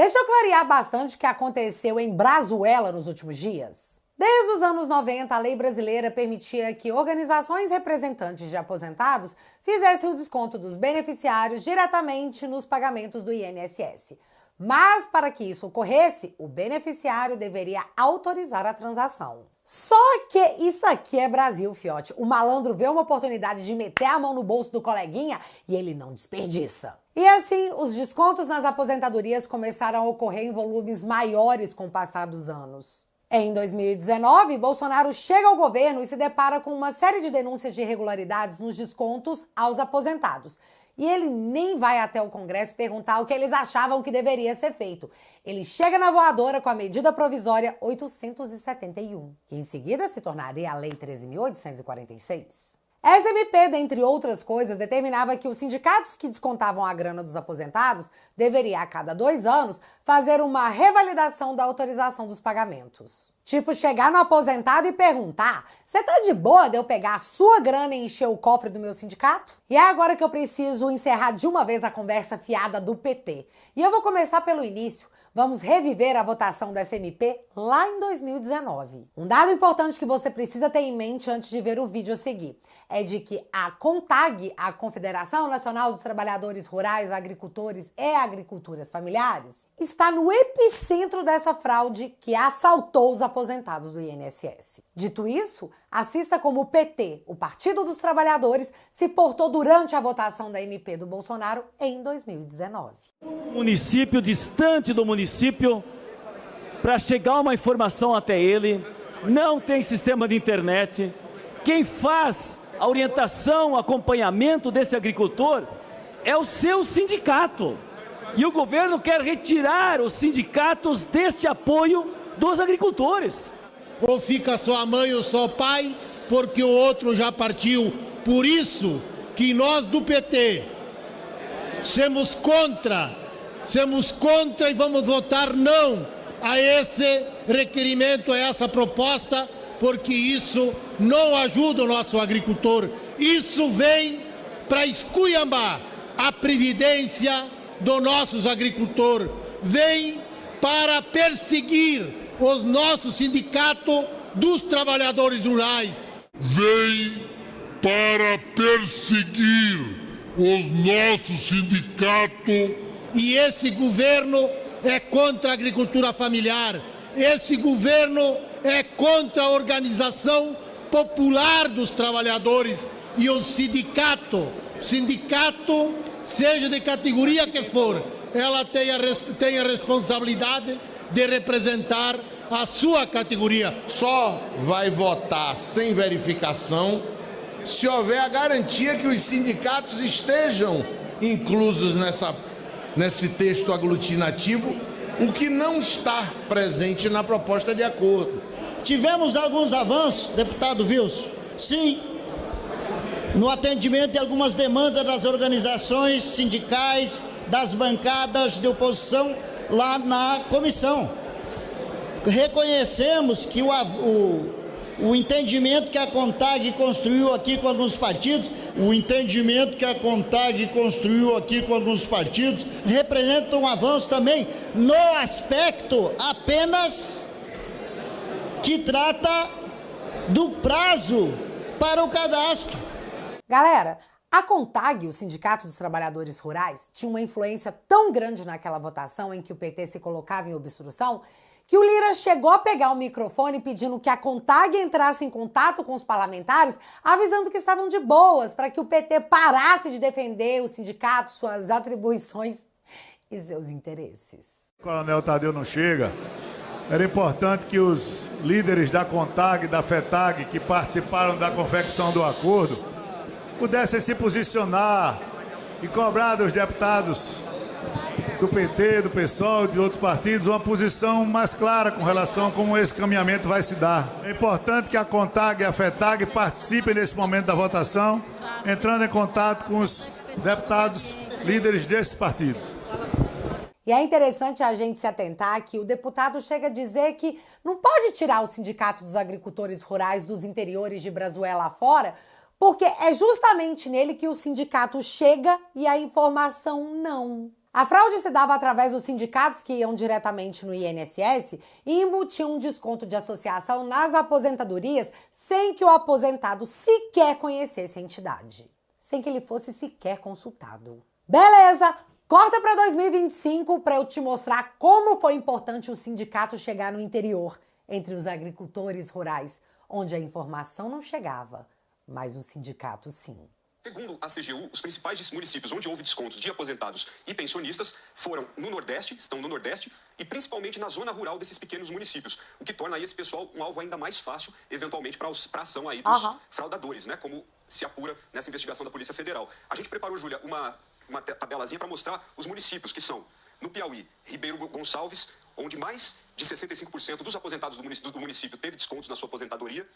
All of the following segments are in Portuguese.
Deixa eu clarear bastante o que aconteceu em Brazuela nos últimos dias. Desde os anos 90, a lei brasileira permitia que organizações representantes de aposentados fizessem o desconto dos beneficiários diretamente nos pagamentos do INSS. Mas, para que isso ocorresse, o beneficiário deveria autorizar a transação. Só que isso aqui é Brasil, fiote. O malandro vê uma oportunidade de meter a mão no bolso do coleguinha e ele não desperdiça. E assim, os descontos nas aposentadorias começaram a ocorrer em volumes maiores com o passar dos anos. Em 2019, Bolsonaro chega ao governo e se depara com uma série de denúncias de irregularidades nos descontos aos aposentados. E ele nem vai até o Congresso perguntar o que eles achavam que deveria ser feito. Ele chega na voadora com a medida provisória 871, que em seguida se tornaria a Lei 13.846. Essa MP, dentre outras coisas, determinava que os sindicatos que descontavam a grana dos aposentados deveriam, a cada 2 anos, fazer uma revalidação da autorização dos pagamentos. Tipo, chegar no aposentado e perguntar: você tá de boa de eu pegar a sua grana e encher o cofre do meu sindicato? E é agora que eu preciso encerrar de uma vez a conversa fiada do PT. E eu vou começar pelo início. Vamos reviver a votação dessa MP lá em 2019. Um dado importante que você precisa ter em mente antes de ver o vídeo a seguir é de que a CONTAG, a Confederação Nacional dos Trabalhadores Rurais, Agricultores e Agriculturas Familiares, está no epicentro dessa fraude que assaltou os aposentados do INSS. Dito isso, assista como o PT, o Partido dos Trabalhadores, se portou durante a votação da MP do Bolsonaro em 2019. Município distante do município, para chegar uma informação até ele, não tem sistema de internet. Quem faz a orientação, o acompanhamento desse agricultor é o seu sindicato. E o governo quer retirar os sindicatos deste apoio dos agricultores. Ou fica só a mãe ou só o pai, porque o outro já partiu. Por isso que nós do PT somos contra e vamos votar não a esse requerimento, a essa proposta, porque isso não ajuda o nosso agricultor. Isso vem para esculhambar a previdência dos nossos agricultores, vem para perseguir os nossos sindicatos dos trabalhadores rurais. Vem para perseguir os nossos sindicatos. E esse governo é contra a agricultura familiar, esse governo é contra a organização popular dos trabalhadores e o sindicato, seja de categoria que for, ela tem a responsabilidade de representar a sua categoria. Só vai votar sem verificação se houver a garantia que os sindicatos estejam inclusos nesse texto aglutinativo, o que não está presente na proposta de acordo. Tivemos alguns avanços, deputado Wilson, sim, no atendimento de algumas demandas das organizações sindicais, das bancadas de oposição lá na comissão. Reconhecemos que o entendimento que a CONTAG construiu aqui com alguns partidos, representa um avanço também no aspecto apenas que trata do prazo para o cadastro. Galera, a CONTAG, o Sindicato dos Trabalhadores Rurais, tinha uma influência tão grande naquela votação em que o PT se colocava em obstrução, que o Lira chegou a pegar o microfone pedindo que a CONTAG entrasse em contato com os parlamentares, avisando que estavam de boas, para que o PT parasse de defender o sindicato, suas atribuições e seus interesses. O Coronel Tadeu não chega. Era importante que os líderes da CONTAG, da FETAG, que participaram da confecção do acordo, pudessem se posicionar e cobrar dos deputados do PT, do PSOL e de outros partidos uma posição mais clara com relação a como esse caminhamento vai se dar. É importante que a CONTAG e a FETAG participem nesse momento da votação, entrando em contato com os deputados líderes desses partidos. E é interessante a gente se atentar que o deputado chega a dizer que não pode tirar o Sindicato dos Agricultores Rurais dos interiores de Brazuela fora, porque é justamente nele que o sindicato chega e a informação não. A fraude se dava através dos sindicatos que iam diretamente no INSS e embutiam um desconto de associação nas aposentadorias sem que o aposentado sequer conhecesse a entidade, sem que ele fosse sequer consultado. Beleza! Corta para 2025 para eu te mostrar como foi importante o sindicato chegar no interior, entre os agricultores rurais, onde a informação não chegava, mas o sindicato sim. Segundo a CGU, os principais municípios onde houve descontos de aposentados e pensionistas foram no Nordeste, estão no Nordeste, e principalmente na zona rural desses pequenos municípios, o que torna aí esse pessoal um alvo ainda mais fácil, eventualmente, para a ação aí dos fraudadores, né? Como se apura nessa investigação da Polícia Federal. A gente preparou, Júlia, uma tabelazinha para mostrar os municípios que são, no Piauí, Ribeiro Gonçalves, onde mais de 65% dos aposentados do município teve descontos na sua aposentadoria.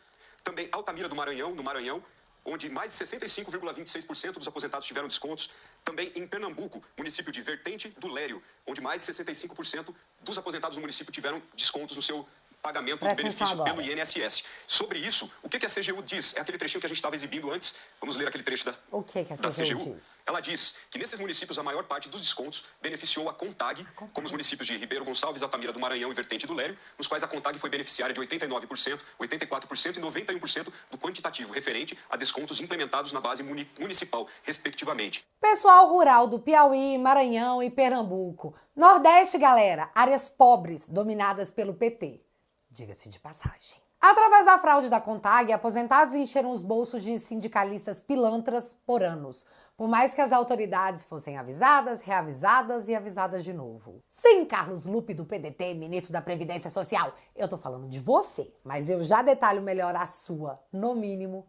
Também Altamira do Maranhão, no Maranhão, onde mais de 65,26% dos aposentados tiveram descontos. Também em Pernambuco, município de Vertente do Lério, onde mais de 65% dos aposentados do município tiveram descontos no seu pagamento de benefício pelo INSS. Sobre isso, o que a CGU diz? É aquele trechinho que a gente estava exibindo antes. Vamos ler aquele trecho da CGU diz? Ela diz que nesses municípios a maior parte dos descontos beneficiou a CONTAG, como os municípios de Ribeiro Gonçalves, Altamira do Maranhão e Vertente do Lério, nos quais a CONTAG foi beneficiária de 89%, 84% e 91% do quantitativo referente a descontos implementados na base municipal, respectivamente. Pessoal rural do Piauí, Maranhão e Pernambuco. Nordeste, galera, áreas pobres dominadas pelo PT. Diga-se de passagem. Através da fraude da CONTAG, aposentados encheram os bolsos de sindicalistas pilantras por anos, por mais que as autoridades fossem avisadas, reavisadas e avisadas de novo. Sim, Carlos Lupe do PDT, ministro da Previdência Social, eu tô falando de você, mas eu já detalho melhor a sua, no mínimo,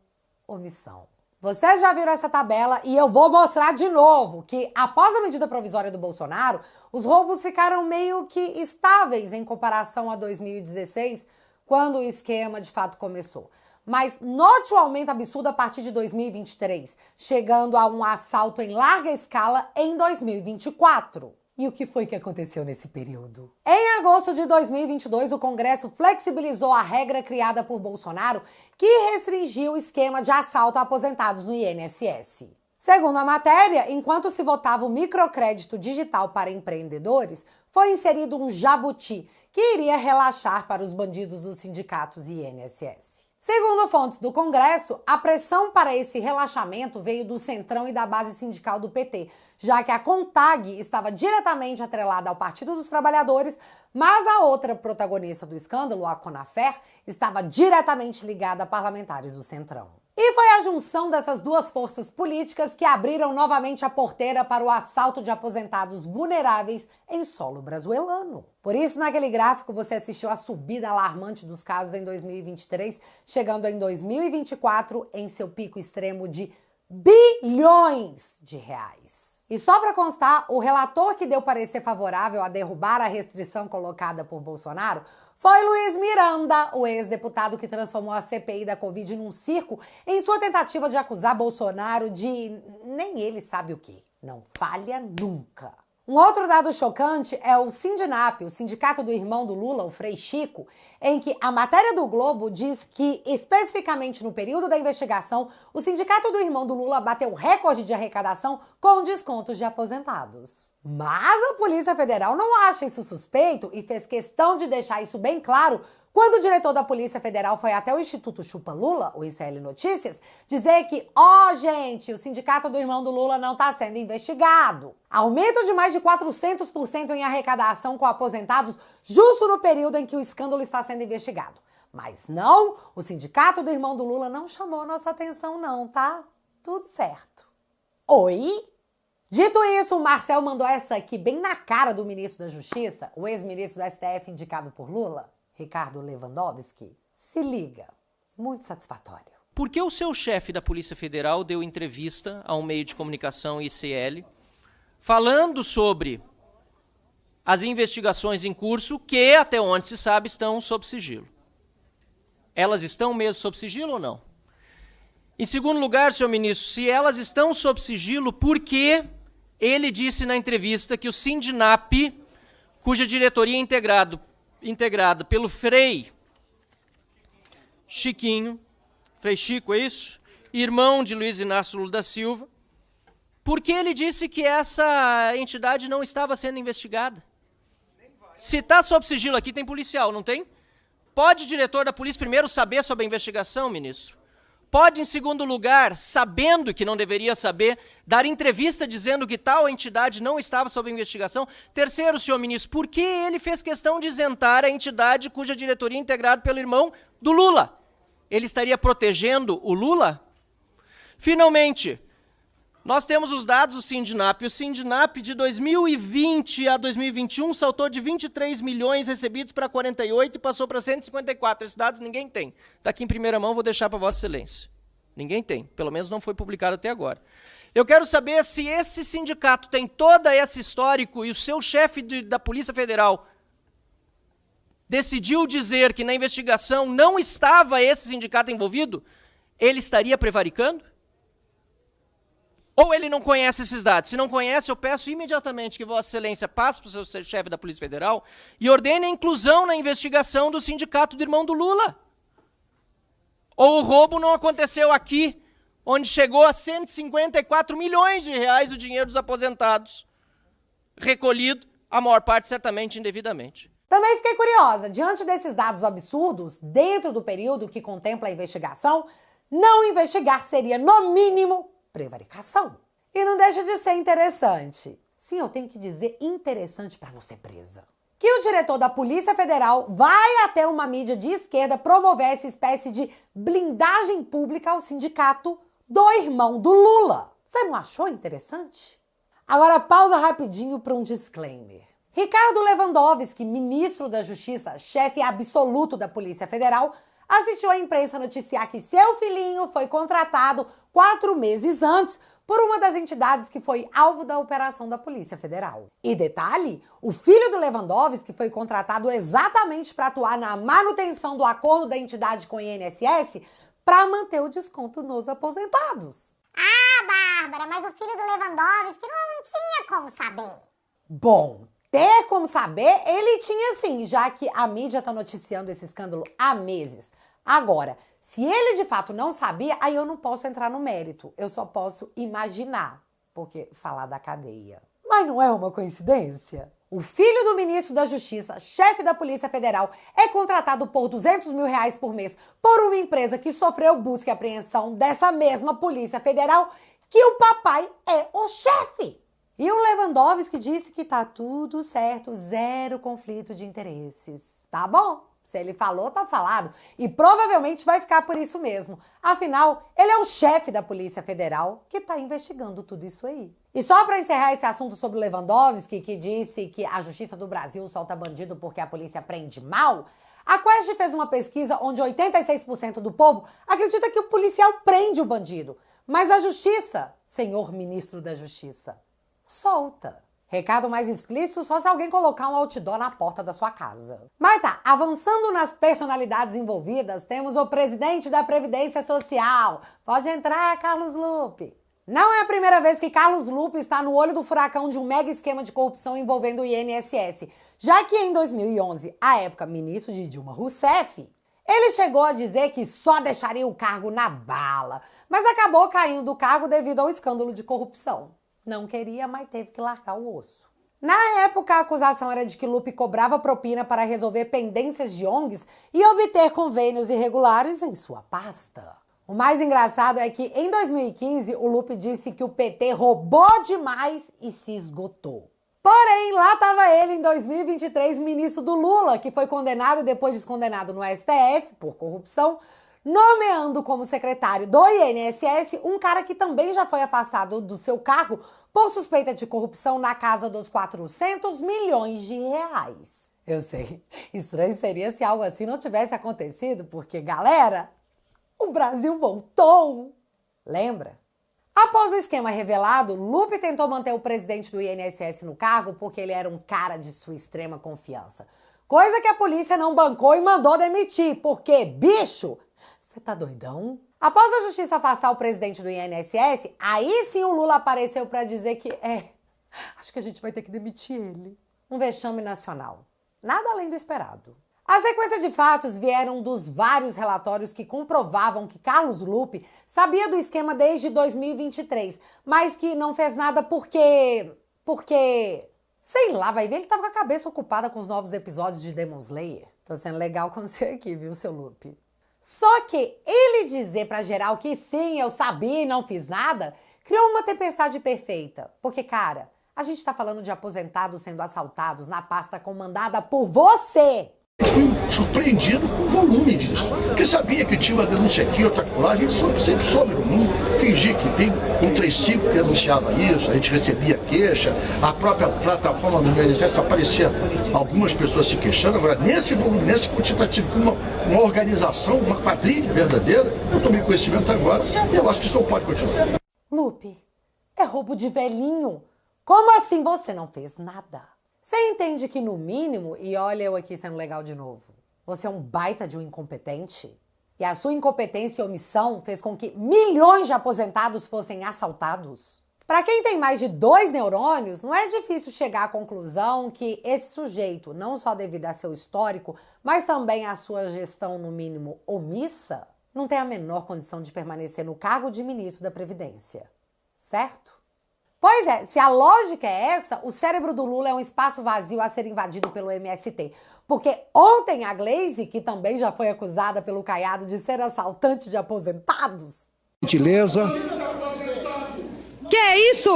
omissão. Vocês já viram essa tabela e eu vou mostrar de novo que, após a medida provisória do Bolsonaro, os roubos ficaram meio que estáveis em comparação a 2016, quando o esquema de fato começou. Mas note o aumento absurdo a partir de 2023, chegando a um assalto em larga escala em 2024. E o que foi que aconteceu nesse período? Em agosto de 2022, o Congresso flexibilizou a regra criada por Bolsonaro que restringiu o esquema de assalto a aposentados no INSS. Segundo a matéria, enquanto se votava o microcrédito digital para empreendedores, foi inserido um jabuti que iria relaxar para os bandidos dos sindicatos e INSS. Segundo fontes do Congresso, a pressão para esse relaxamento veio do Centrão e da base sindical do PT, já que a CONTAG estava diretamente atrelada ao Partido dos Trabalhadores, mas a outra protagonista do escândalo, a Conafer, estava diretamente ligada a parlamentares do Centrão. E foi a junção dessas duas forças políticas que abriram novamente a porteira para o assalto de aposentados vulneráveis em solo brazuelano. Por isso, naquele gráfico, você assistiu a subida alarmante dos casos em 2023, chegando em 2024 em seu pico extremo de bilhões de reais. E só para constar, o relator que deu parecer favorável a derrubar a restrição colocada por Bolsonaro foi Luiz Miranda, o ex-deputado que transformou a CPI da Covid num circo em sua tentativa de acusar Bolsonaro de nem ele sabe o quê. Não falha nunca. Um outro dado chocante é o Sindinap, o sindicato do irmão do Lula, o Frei Chico, em que a matéria do Globo diz que, especificamente no período da investigação, o sindicato do irmão do Lula bateu recorde de arrecadação com descontos de aposentados. Mas a Polícia Federal não acha isso suspeito e fez questão de deixar isso bem claro quando o diretor da Polícia Federal foi até o Instituto Chupa Lula, o ICL Notícias, dizer que, gente, o sindicato do irmão do Lula não está sendo investigado. Aumento de mais de 400% em arrecadação com aposentados justo no período em que o escândalo está sendo investigado. Mas não, o sindicato do irmão do Lula não chamou a nossa atenção não, tá? Tudo certo. Oi? Dito isso, o Marcel mandou essa aqui bem na cara do ministro da Justiça, o ex-ministro do STF indicado por Lula, Ricardo Lewandowski. Se liga, muito satisfatório. Por que o seu chefe da Polícia Federal deu entrevista a um meio de comunicação ICL, falando sobre as investigações em curso que, até onde se sabe, estão sob sigilo? Elas estão mesmo sob sigilo ou não? Em segundo lugar, senhor ministro, se elas estão sob sigilo, por que ele disse na entrevista que o Sindinap, cuja diretoria é integrada pelo Frei Chiquinho, Frei Chico, é isso? Irmão de Luiz Inácio Lula da Silva, Porque ele disse que essa entidade não estava sendo investigada. Se está sob sigilo aqui, tem policial, não tem? Pode o diretor da polícia primeiro saber sobre a investigação, ministro? Pode, em segundo lugar, sabendo que não deveria saber, dar entrevista dizendo que tal entidade não estava sob investigação? Terceiro, senhor ministro, por que ele fez questão de isentar a entidade cuja diretoria é integrada pelo irmão do Lula? Ele estaria protegendo o Lula? Finalmente, nós temos os dados do Sindinap. O Sindinap de 2020 a 2021 saltou de 23 milhões recebidos para 48 e passou para 154. Esses dados ninguém tem. Está aqui em primeira mão, vou deixar para Vossa Excelência. Ninguém tem, pelo menos não foi publicado até agora. Eu quero saber se esse sindicato tem todo esse histórico e o seu chefe da Polícia Federal decidiu dizer que na investigação não estava esse sindicato envolvido, ele estaria prevaricando? Ou ele não conhece esses dados? Se não conhece, eu peço imediatamente que Vossa Excelência passe para o seu chefe da Polícia Federal e ordene a inclusão na investigação do sindicato do irmão do Lula. Ou o roubo não aconteceu aqui, onde chegou a 154 milhões de reais o dinheiro dos aposentados, recolhido, a maior parte certamente indevidamente. Também fiquei curiosa, diante desses dados absurdos, dentro do período que contempla a investigação, não investigar seria, no mínimo, prevaricação. E não deixa de ser interessante. Sim, eu tenho que dizer interessante para não ser presa. Que o diretor da Polícia Federal vai até uma mídia de esquerda promover essa espécie de blindagem pública ao sindicato do irmão do Lula. Você não achou interessante? Agora pausa rapidinho para um disclaimer. Ricardo Lewandowski, ministro da Justiça, chefe absoluto da Polícia Federal, assistiu à imprensa noticiar que seu filhinho foi contratado 4 meses antes por uma das entidades que foi alvo da operação da Polícia Federal. E detalhe, o filho do Lewandowski foi contratado exatamente para atuar na manutenção do acordo da entidade com o INSS para manter o desconto nos aposentados. Ah, Bárbara, mas o filho do Lewandowski não tinha como saber. Bom, ter como saber, ele tinha sim, já que a mídia está noticiando esse escândalo há meses. Agora, se ele de fato não sabia, aí eu não posso entrar no mérito. Eu só posso imaginar, porque falar da cadeia. Mas não é uma coincidência? O filho do ministro da Justiça, chefe da Polícia Federal, é contratado por R$200 mil por mês por uma empresa que sofreu busca e apreensão dessa mesma Polícia Federal, que o papai é o chefe. E o Lewandowski disse que tá tudo certo, zero conflito de interesses. Tá bom, se ele falou, tá falado. E provavelmente vai ficar por isso mesmo. Afinal, ele é o chefe da Polícia Federal que tá investigando tudo isso aí. E só para encerrar esse assunto sobre o Lewandowski, que disse que a Justiça do Brasil solta bandido porque a polícia prende mal, a Quest fez uma pesquisa onde 86% do povo acredita que o policial prende o bandido. Mas a Justiça, senhor ministro da Justiça, solta. Recado mais explícito só se alguém colocar um outdoor na porta da sua casa. Mas tá, avançando nas personalidades envolvidas, temos o presidente da Previdência Social. Pode entrar, Carlos Lupe. Não é a primeira vez que Carlos Lupe está no olho do furacão de um mega esquema de corrupção envolvendo o INSS, já que em 2011, à época ministro de Dilma Rousseff, ele chegou a dizer que só deixaria o cargo na bala, mas acabou caindo do cargo devido ao escândalo de corrupção. Não queria, mas teve que largar o osso. Na época, a acusação era de que Lupe cobrava propina para resolver pendências de ONGs e obter convênios irregulares em sua pasta. O mais engraçado é que, em 2015, o Lupe disse que o PT roubou demais e se esgotou. Porém, lá estava ele, em 2023, ministro do Lula, que foi condenado e depois descondenado no STF por corrupção, nomeando como secretário do INSS um cara que também já foi afastado do seu cargo por suspeita de corrupção na casa dos 400 milhões de reais. Eu sei, estranho seria se algo assim não tivesse acontecido, porque, galera, o Brasil voltou! Lembra? Após o esquema revelado, Lupe tentou manter o presidente do INSS no cargo porque ele era um cara de sua extrema confiança. Coisa que a polícia não bancou e mandou demitir, porque, bicho, você tá doidão? Após a justiça afastar o presidente do INSS, aí sim o Lula apareceu para dizer que, acho que a gente vai ter que demitir ele. Um vexame nacional. Nada além do esperado. A sequência de fatos vieram dos vários relatórios que comprovavam que Carlos Lupe sabia do esquema desde 2023, mas que não fez nada porque... sei lá, vai ver, ele tava com a cabeça ocupada com os novos episódios de Demon Slayer. Tô sendo legal com você aqui, viu, seu Lupe? Só que ele dizer pra geral que sim, eu sabia e não fiz nada, criou uma tempestade perfeita. Porque, cara, a gente tá falando de aposentados sendo assaltados na pasta comandada por você. Fui surpreendido com o volume disso, porque sabia que tinha uma denúncia aqui, outra lá, a gente sempre soube no mundo, fingia que tem um 35 que anunciava isso, a gente recebia queixa, a própria plataforma do INSS aparecia algumas pessoas se queixando. Agora, nesse volume, nesse quantitativo, com uma organização, uma quadrilha verdadeira, eu tomei conhecimento agora e eu acho que isso não pode continuar. Lupe, é roubo de velhinho. Como assim você não fez nada? Você entende que, no mínimo, e olha eu aqui sendo legal de novo, você é um baita de um incompetente? E a sua incompetência e omissão fez com que milhões de aposentados fossem assaltados? Para quem tem mais de 2 neurônios, não é difícil chegar à conclusão que esse sujeito, não só devido a seu histórico, mas também à sua gestão, no mínimo, omissa, não tem a menor condição de permanecer no cargo de ministro da Previdência. Certo? Pois é, se a lógica é essa, o cérebro do Lula é um espaço vazio a ser invadido pelo MST. Porque ontem a Gleisi, que também já foi acusada pelo Caiado de ser assaltante de aposentados... Gentileza. Que é isso?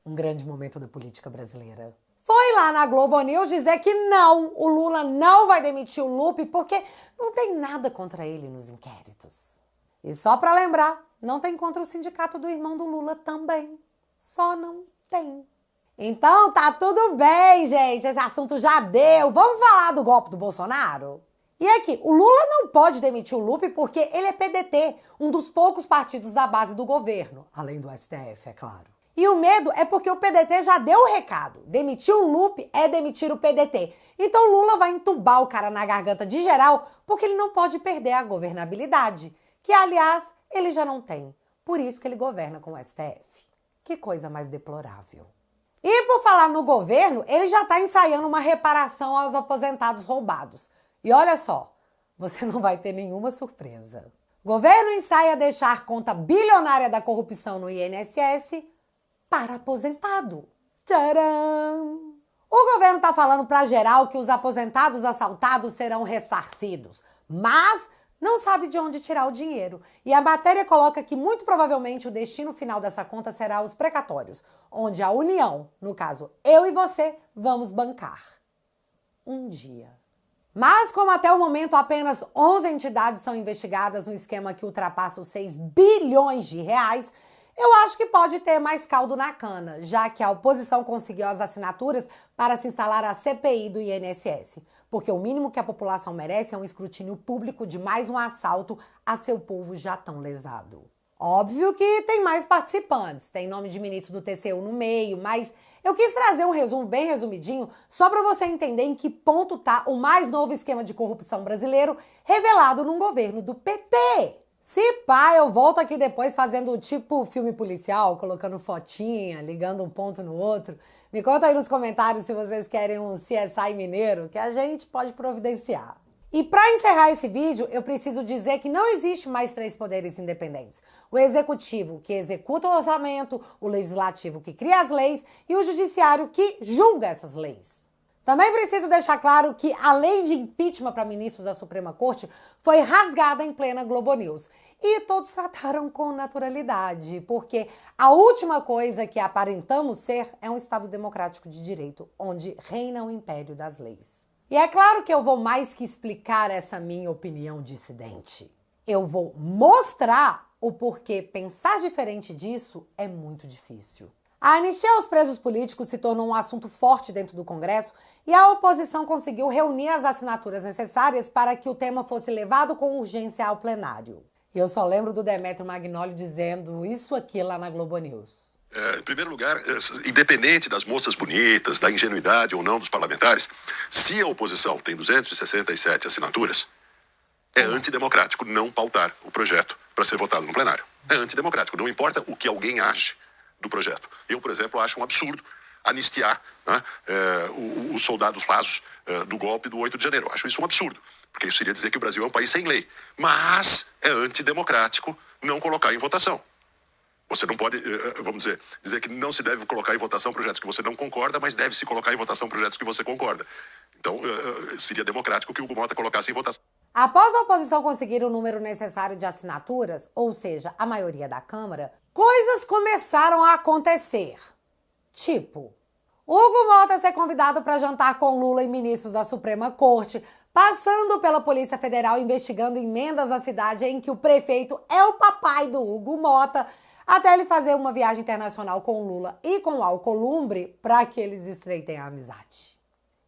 Um grande momento da política brasileira. Foi lá na Globo News dizer que não, o Lula não vai demitir o Lupe porque não tem nada contra ele nos inquéritos. E só para lembrar, não tem contra o sindicato do irmão do Lula também. Só não tem. Então tá tudo bem, gente. Esse assunto já deu. Vamos falar do golpe do Bolsonaro? E aqui, o Lula não pode demitir o Lupe porque ele é PDT, um dos poucos partidos da base do governo. Além do STF, é claro. E o medo é porque o PDT já deu o recado. Demitir o Lupe é demitir o PDT. Então o Lula vai entubar o cara na garganta de geral porque ele não pode perder a governabilidade. Que, aliás, ele já não tem. Por isso que ele governa com o STF. Que coisa mais deplorável. E por falar no governo, ele já está ensaiando uma reparação aos aposentados roubados. E olha só, você não vai ter nenhuma surpresa. O governo ensaia deixar conta bilionária da corrupção no INSS para aposentado. Tcharam! O governo está falando para geral que os aposentados assaltados serão ressarcidos. Mas... não sabe de onde tirar o dinheiro. E a matéria coloca que, muito provavelmente, o destino final dessa conta será os precatórios, onde a União, no caso, eu e você, vamos bancar. Um dia. Mas, como até o momento apenas 11 entidades são investigadas no esquema que ultrapassa os 6 bilhões de reais, eu acho que pode ter mais caldo na cana, já que a oposição conseguiu as assinaturas para se instalar a CPI do INSS. Porque o mínimo que a população merece é um escrutínio público de mais um assalto a seu povo já tão lesado. Óbvio que tem mais participantes, tem nome de ministro do TCU no meio, mas eu quis trazer um resumo bem resumidinho só para você entender em que ponto tá o mais novo esquema de corrupção brasileiro revelado num governo do PT. Se pá, eu volto aqui depois fazendo tipo filme policial, colocando fotinha, ligando um ponto no outro. Me conta aí nos comentários se vocês querem um CSI mineiro, que a gente pode providenciar. E para encerrar esse vídeo, eu preciso dizer que não existe mais 3 poderes independentes. O executivo, que executa o orçamento, o legislativo, que cria as leis, e o judiciário, que julga essas leis. Também preciso deixar claro que a lei de impeachment para ministros da Suprema Corte foi rasgada em plena Globo News. E todos trataram com naturalidade, porque a última coisa que aparentamos ser é um Estado democrático de direito, onde reina o império das leis. E é claro que eu vou mais que explicar essa minha opinião dissidente. Eu vou mostrar o porquê pensar diferente disso é muito difícil. A anistia aos presos políticos se tornou um assunto forte dentro do Congresso e a oposição conseguiu reunir as assinaturas necessárias para que o tema fosse levado com urgência ao plenário. E eu só lembro do Demetrio Magnoli dizendo isso aqui lá na Globo News. Em primeiro lugar, independente das moças bonitas, da ingenuidade ou não dos parlamentares, se a oposição tem 267 assinaturas, é antidemocrático não pautar o projeto para ser votado no plenário. É antidemocrático, não importa o que alguém ache do projeto. Eu, por exemplo, acho um absurdo anistiar, né, os soldados rasos do golpe do 8 de janeiro. Eu acho isso um absurdo, porque isso seria dizer que o Brasil é um país sem lei. Mas é antidemocrático não colocar em votação. Você não pode, vamos dizer que não se deve colocar em votação projetos que você não concorda, mas deve se colocar em votação projetos que você concorda. Então, seria democrático que o Hugo Mota colocasse em votação. Após a oposição conseguir o número necessário de assinaturas, ou seja, a maioria da Câmara, coisas começaram a acontecer. Tipo, Hugo Mota ser convidado para jantar com Lula e ministros da Suprema Corte, passando pela Polícia Federal investigando emendas à cidade em que o prefeito é o papai do Hugo Mota, até ele fazer uma viagem internacional com Lula e com Alcolumbre para que eles estreitem a amizade.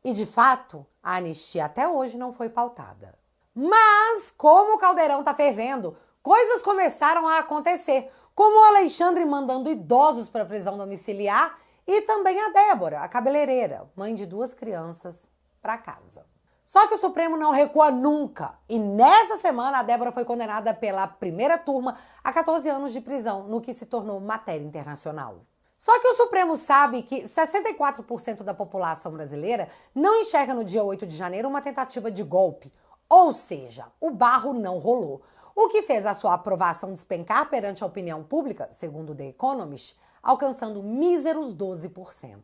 E, de fato, a anistia até hoje não foi pautada. Mas, como o caldeirão tá fervendo, coisas começaram a acontecer, como o Alexandre mandando idosos para prisão domiciliar e também a Débora, a cabeleireira, mãe de 2 crianças, para casa. Só que o Supremo não recua nunca. E nessa semana a Débora foi condenada pela primeira turma a 14 anos de prisão, no que se tornou matéria internacional. Só que o Supremo sabe que 64% da população brasileira não enxerga no dia 8 de janeiro uma tentativa de golpe. Ou seja, o barro não rolou. O que fez a sua aprovação despencar perante a opinião pública, segundo The Economist, alcançando míseros 12%.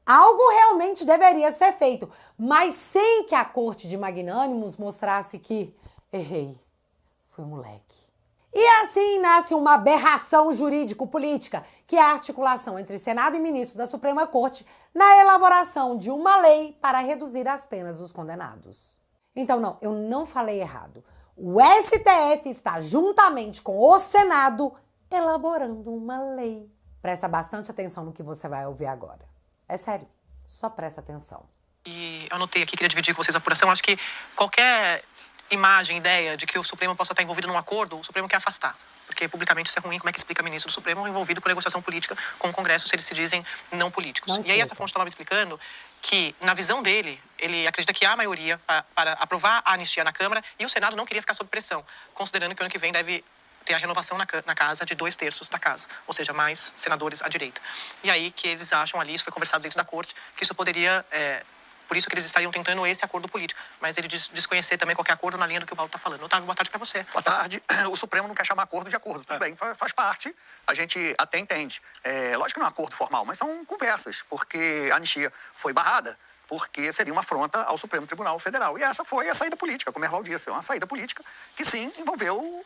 Algo realmente deveria ser feito, mas sem que a corte de magnânimos mostrasse que errei, fui moleque. E assim nasce uma aberração jurídico-política, que é a articulação entre Senado e ministros da Suprema Corte na elaboração de uma lei para reduzir as penas dos condenados. Então não, eu não falei errado. O STF está juntamente com o Senado elaborando uma lei. Presta bastante atenção no que você vai ouvir agora. É sério, só presta atenção. E eu anotei aqui, queria dividir com vocês a apuração. Acho que qualquer imagem, ideia de que o Supremo possa estar envolvido num acordo, o Supremo quer afastar. Porque publicamente isso é ruim. Como é que explica ministro do Supremo envolvido por negociação política com o Congresso se eles se dizem não políticos? E aí essa fonte estava me explicando que, na visão dele, ele acredita que há maioria para aprovar a anistia na Câmara e o Senado não queria ficar sob pressão, considerando que o ano que vem deve ter a renovação na casa de 2/3 da casa, ou seja, mais senadores à direita. E aí que eles acham ali, isso foi conversado dentro da corte, que isso poderia, por isso que eles estariam tentando esse acordo político. Mas ele desconhecer também qualquer acordo na linha do que o Paulo está falando. Otávio, boa tarde para você. Boa tarde. O Supremo não quer chamar acordo de acordo. Tudo bem, faz parte, a gente até entende. Lógico que não é um acordo formal, mas são conversas, porque a anistia foi barrada, porque seria uma afronta ao Supremo Tribunal Federal. E essa foi a saída política, como o Erval disse, uma saída política que sim envolveu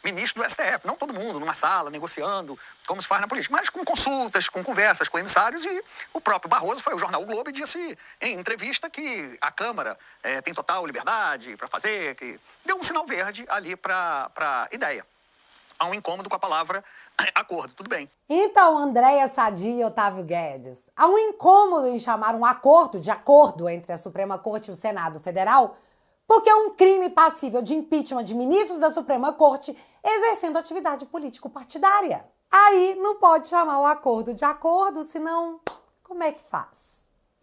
ministro do STF, não todo mundo numa sala, negociando, como se faz na política, mas com consultas, com conversas com emissários, e o próprio Barroso foi ao jornal O Globo e disse em entrevista que a Câmara tem total liberdade para fazer, que deu um sinal verde ali para a ideia. Há um incômodo com a palavra acordo, tudo bem. Então, Andréa Sadi e Otávio Guedes, há um incômodo em chamar um acordo de acordo entre a Suprema Corte e o Senado Federal, porque é um crime passível de impeachment de ministros da Suprema Corte exercendo atividade político-partidária. Aí não pode chamar o acordo de acordo, senão como é que faz?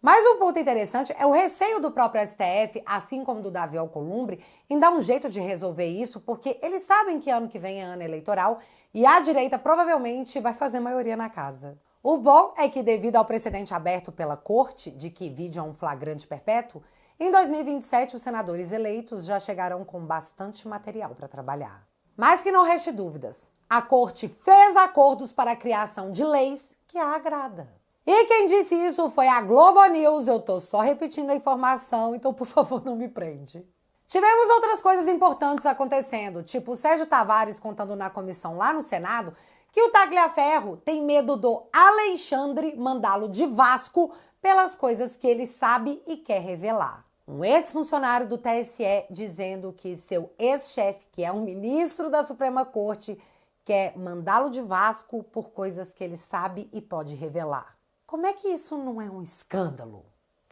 Mas um ponto interessante é o receio do próprio STF, assim como do Davi Alcolumbre, em dar um jeito de resolver isso, porque eles sabem que ano que vem é ano eleitoral e a direita provavelmente vai fazer maioria na casa. O bom é que, devido ao precedente aberto pela Corte de que vídeo é um flagrante perpétuo, em 2027 os senadores eleitos já chegarão com bastante material para trabalhar. Mas que não reste dúvidas, a Corte fez acordos para a criação de leis que a agrada. E quem disse isso foi a Globo News, eu tô só repetindo a informação, então por favor não me prende. Tivemos outras coisas importantes acontecendo, tipo o Sérgio Tavares contando na comissão lá no Senado que o Tagliaferro tem medo do Alexandre mandá-lo de Vasco pelas coisas que ele sabe e quer revelar. Um ex-funcionário do TSE dizendo que seu ex-chefe, que é um ministro da Suprema Corte, quer mandá-lo de Vasco por coisas que ele sabe e pode revelar. Como é que isso não é um escândalo?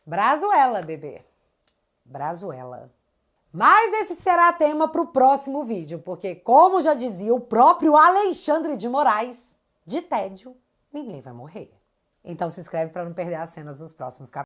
Brazuela, bebê. Brazuela. Mas esse será tema para o próximo vídeo, porque, como já dizia o próprio Alexandre de Moraes, de tédio, ninguém vai morrer. Então se inscreve para não perder as cenas dos próximos capítulos.